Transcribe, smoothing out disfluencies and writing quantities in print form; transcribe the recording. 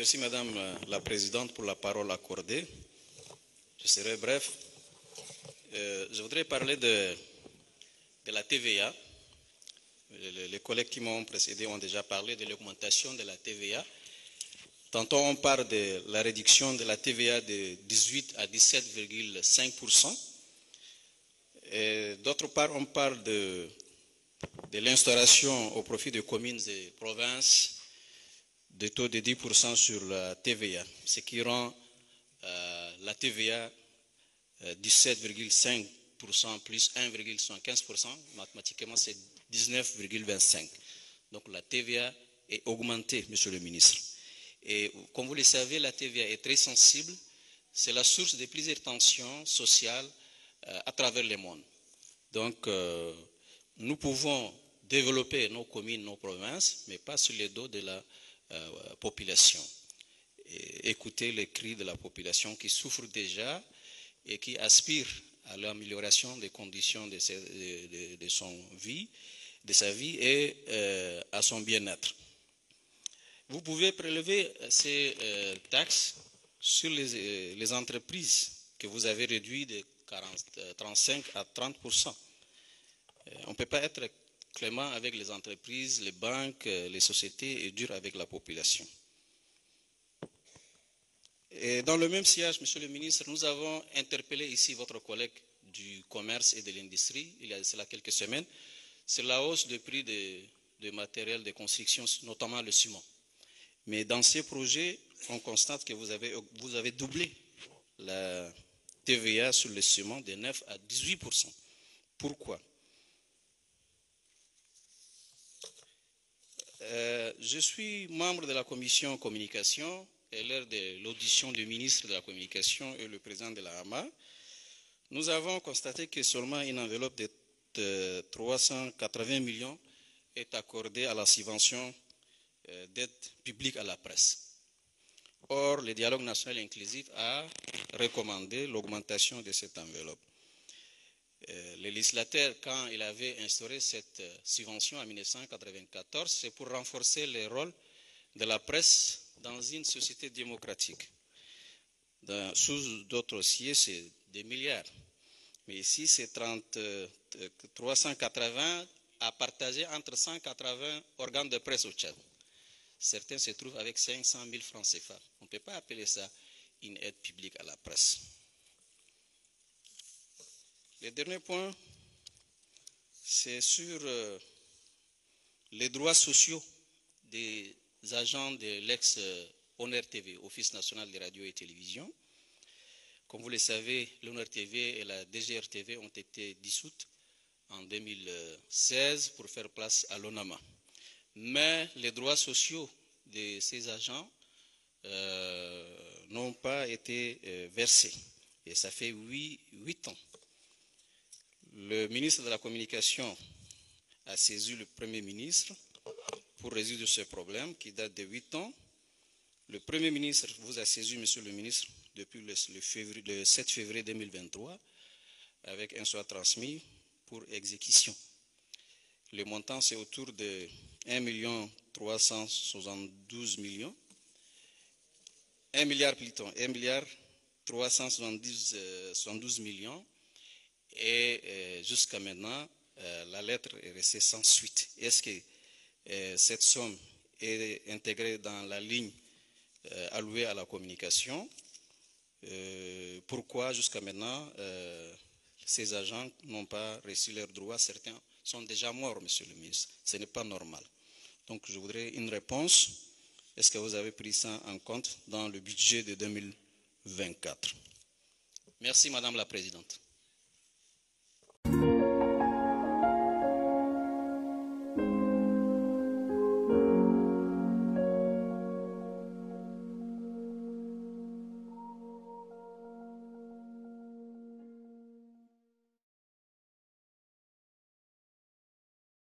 Merci Madame la Présidente pour la parole accordée. Je serai bref. Je voudrais parler de la TVA. Les collègues qui m'ont précédé ont déjà parlé de l'augmentation de la TVA. Tantôt on parle de la réduction de la TVA de 18 à 17,5%. D'autre part, on parle de l'instauration au profit des communes et provinces de taux de 10% sur la TVA, ce qui rend la TVA 17,5% plus 1,75%, mathématiquement c'est 19,25%. Donc la TVA est augmentée, Monsieur le ministre. Et comme vous le savez, la TVA est très sensible, c'est la source de plusieurs tensions sociales à travers le monde. Donc nous pouvons développer nos communes, nos provinces, mais pas sur les dos de la population. Et écouter les cris de la population qui souffre déjà et qui aspire à l'amélioration des conditions de sa vie et à son bien-être. Vous pouvez prélever ces taxes sur les entreprises que vous avez réduites de 35 à 30%. On ne peut pas être clément avec les entreprises, les banques, les sociétés et dur avec la population. Et dans le même sillage, Monsieur le ministre, nous avons interpellé ici votre collègue du commerce et de l'industrie, il y a cela quelques semaines, sur la hausse du prix de matériel de construction, notamment le ciment. Mais dans ces projets, on constate que vous avez doublé la TVA sur le ciment de 9 à 18%. Pourquoi? Je suis membre de la commission communication et lors de l'audition du ministre de la communication et le président de la AMA, nous avons constaté que seulement une enveloppe de 380 millions est accordée à la subvention d'aide publique à la presse. Or, le dialogue national inclusif a recommandé l'augmentation de cette enveloppe. Le législateur, quand il avait instauré cette subvention en 1994, c'est pour renforcer le rôle de la presse dans une société démocratique. Sous d'autres dossiers, c'est des milliards. Mais ici, c'est 380 à partager entre 180 organes de presse au Tchad. Certains se trouvent avec 500 000 francs CFA. On ne peut pas appeler ça une aide publique à la presse. Le dernier point, c'est sur les droits sociaux des agents de l'ex-ONR-TV, Office national de radio et télévision. Comme vous le savez, l'ONR-TV et la DGR-TV ont été dissoutes en 2016 pour faire place à l'ONAMA. Mais les droits sociaux de ces agents n'ont pas été versés. Et ça fait 8 ans. Le ministre de la Communication a saisi le Premier ministre pour résoudre ce problème qui date de 8 ans. Le Premier ministre vous a saisi, Monsieur le ministre, depuis le 7 février 2023, avec un soit transmis pour exécution. Le montant, c'est autour de 1 372 millions. 1 milliard plutôt, 1 milliard 372 millions. Et jusqu'à maintenant, la lettre est restée sans suite. Est-ce que cette somme est intégrée dans la ligne allouée à la communication? Pourquoi jusqu'à maintenant ces agents n'ont pas reçu leurs droits? Certains sont déjà morts, Monsieur le ministre. Ce n'est pas normal. Donc je voudrais une réponse. Est-ce que vous avez pris ça en compte dans le budget de 2024? Merci Madame la Présidente.